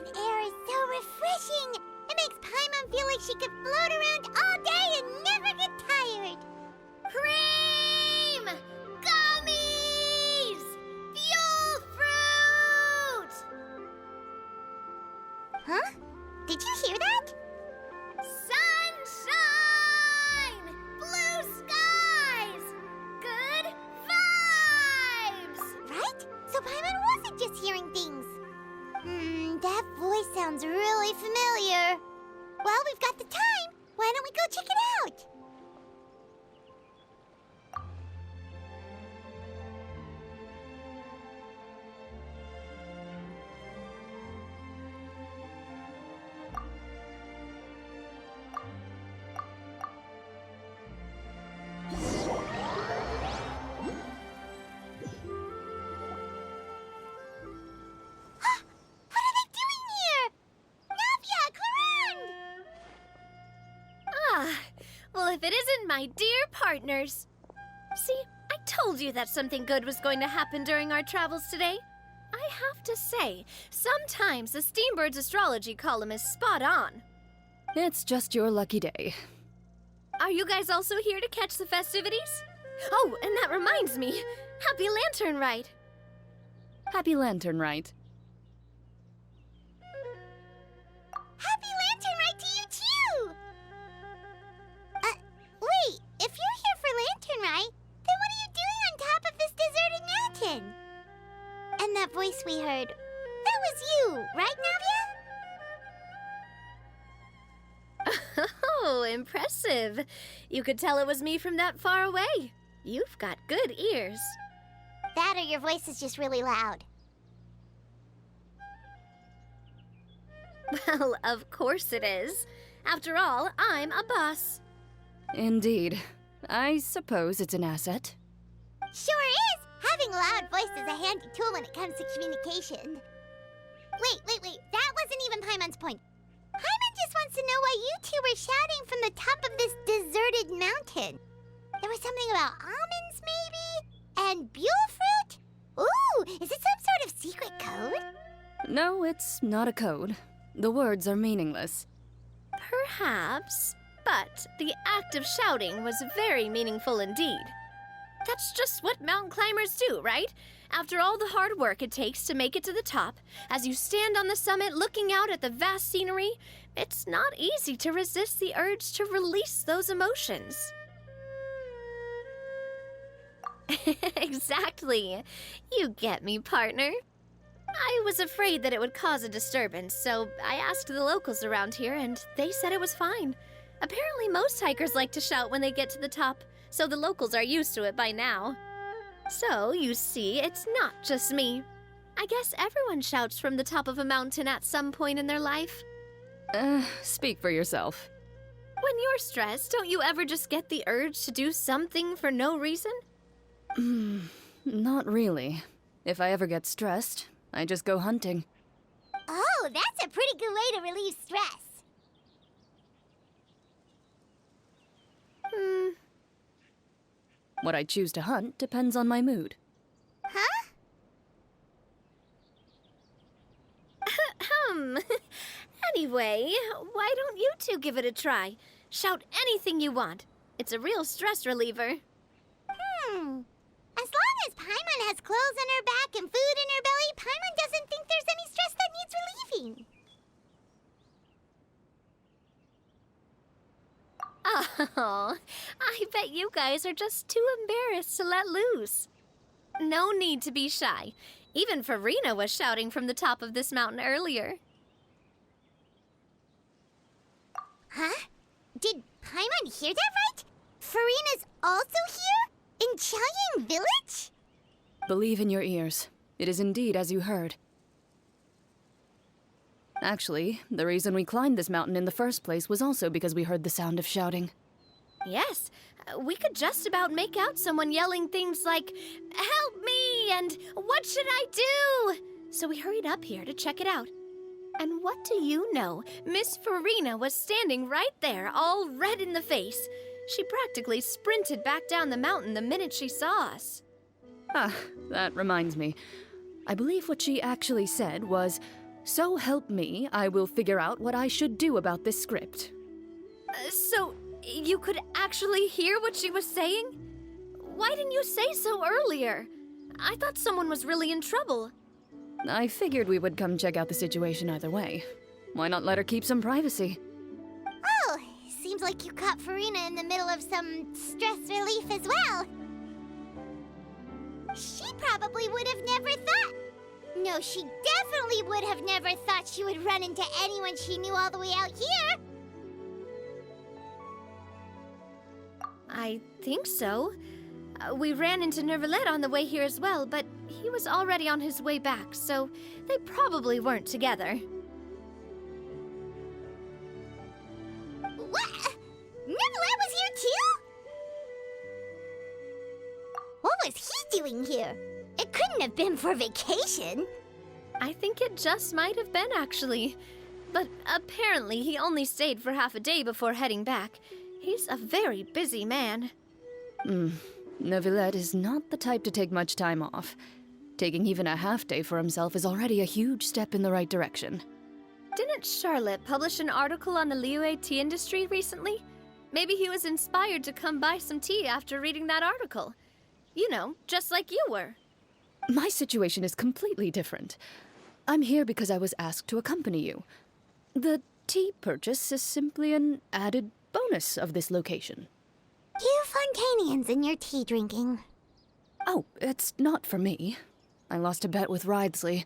air is so refreshing. It makes Paimon feel like she could float around all day and never get tired. Cream! Gummies! Fuel fruit! Huh? Did you hear that? Sunshine! Blue skies! Good vibes! Right? So Paimon wasn't just hearing things. That voice sounds really familiar. Well, we've got the time. Why don't we go check it out? Well, if it isn't my dear partners. See, I told you that something good was going to happen during our travels today. I have to say, sometimes the Steambird's astrology column is spot on. It's just your lucky day. Are you guys also here to catch the festivities? Oh, and that reminds me, Happy Lantern Rite. Happy Lantern Rite. Happy Lantern Rite to you too! Wait, if you're here for Lantern Rite, then what are you doing on top of this deserted mountain? And that voice we heard, that was you, right, Navia? Oh, impressive. You could tell it was me from that far away. You've got good ears. That or your voice is just really loud. Well, of course it is. After all, I'm a boss. Indeed. I suppose it's an asset. Sure is! Having a loud voice is a handy tool when it comes to communication. Wait. That wasn't even Paimon's point. Paimon just wants to know why you two were shouting from the top of this deserted mountain. There was something about almonds, maybe? And buell fruit? Ooh, is it some sort of secret code? No, it's not a code. The words are meaningless. Perhaps, but the act of shouting was very meaningful indeed. That's just what mountain climbers do, right? After all the hard work it takes to make it to the top, as you stand on the summit looking out at the vast scenery, it's not easy to resist the urge to release those emotions. Exactly. You get me, partner. I was afraid that it would cause a disturbance, so I asked the locals around here, and they said it was fine. Apparently most hikers like to shout when they get to the top, so the locals are used to it by now. So, you see, it's not just me. I guess everyone shouts from the top of a mountain at some point in their life. Speak for yourself. When you're stressed, don't you ever just get the urge to do something for no reason? Not really. If I ever get stressed, I just go hunting. Oh, that's a pretty good way to relieve stress. What I choose to hunt depends on my mood. Huh? Anyway, why don't you two give it a try? Shout anything you want. It's a real stress reliever. As long as Paimon has clothes on her back and food in her belly, Paimon doesn't think there's any stress that needs relieving. Oh, I bet you guys are just too embarrassed to let loose. No need to be shy. Even Farina was shouting from the top of this mountain earlier. Huh? Did Paimon hear that right? Farina's also here? In Qiaoying Village? Believe in your ears. It is indeed as you heard. Actually, the reason we climbed this mountain in the first place was also because we heard the sound of shouting. Yes, we could just about make out someone yelling things like, "Help me!" and "What should I do?" So we hurried up here to check it out. And what do you know? Miss Farina was standing right there, all red in the face. She practically sprinted back down the mountain the minute she saw us. Ah, that reminds me. I believe what she actually said was, So help me, I will figure out what I should do about this script. So, you could actually hear what she was saying? Why didn't you say so earlier? I thought someone was really in trouble. I figured we would come check out the situation either way. Why not let her keep some privacy? Oh, seems like you caught Farina in the middle of some stress relief as well. She probably would have never thought. No, she definitely would have never thought she would run into anyone she knew all the way out here. I think so. We ran into Nervalet on the way here as well, but he was already on his way back, so they probably weren't together. What? Nervalet was here too? What was he doing here? It couldn't have been for vacation. I think it just might have been, actually. But apparently he only stayed for half a day before heading back. He's a very busy man. Neuvillette is not the type to take much time off. Taking even a half day for himself is already a huge step in the right direction. Didn't Charlotte publish an article on the Liyue tea industry recently? Maybe he was inspired to come buy some tea after reading that article. You know, just like you were. My situation is completely different. I'm here because I was asked to accompany you. The tea purchase is simply an added bonus of this location. You Fontanians and your tea drinking. Oh, it's not for me. I lost a bet with Ridesley,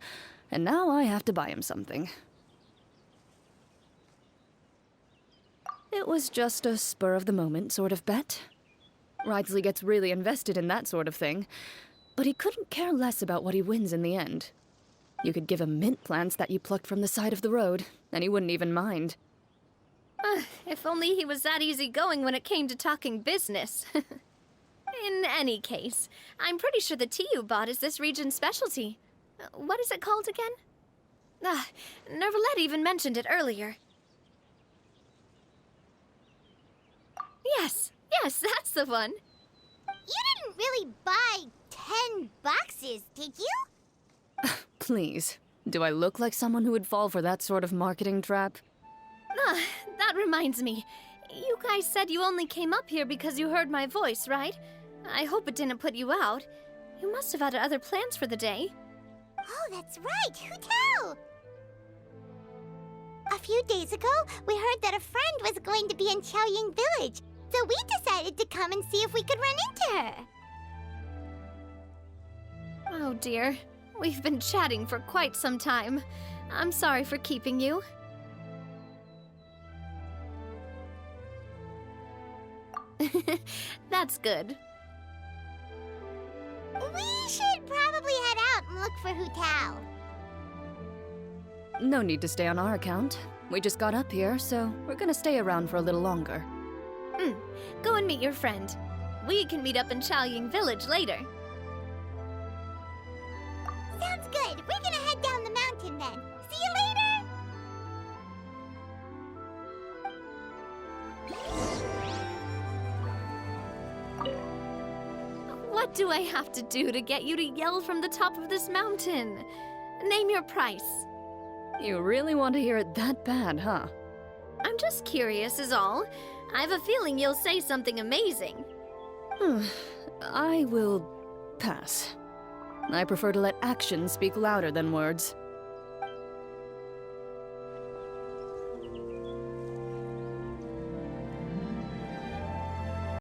and now I have to buy him something. It was just a spur-of-the-moment sort of bet. Ridesley gets really invested in that sort of thing, but he couldn't care less about what he wins in the end. You could give him mint plants that you plucked from the side of the road, and he wouldn't even mind. If only he was that easygoing when it came to talking business. In any case, I'm pretty sure the tea you bought is this region's specialty. What is it called again? Nervalet even mentioned it earlier. Yes, that's the one. You didn't really buy 10 boxes, did you? Please, do I look like someone who would fall for that sort of marketing trap? That reminds me. You guys said you only came up here because you heard my voice, right? I hope it didn't put you out. You must have had other plans for the day. Oh, that's right. Who tell? A few days ago, we heard that a friend was going to be in Chaoying Village, so we decided to come and see if we could run into her. Oh dear. We've been chatting for quite some time. I'm sorry for keeping you. That's good. We should probably head out and look for Hu Tao. No need to stay on our account. We just got up here, so we're gonna stay around for a little longer. Go and meet your friend. We can meet up in Chaoying Village later. Sounds good. We're gonna head down the mountain then. See you later! What do I have to do to get you to yell from the top of this mountain? Name your price. You really want to hear it that bad, huh? I'm just curious is all. I have a feeling you'll say something amazing. I will pass. I prefer to let actions speak louder than words.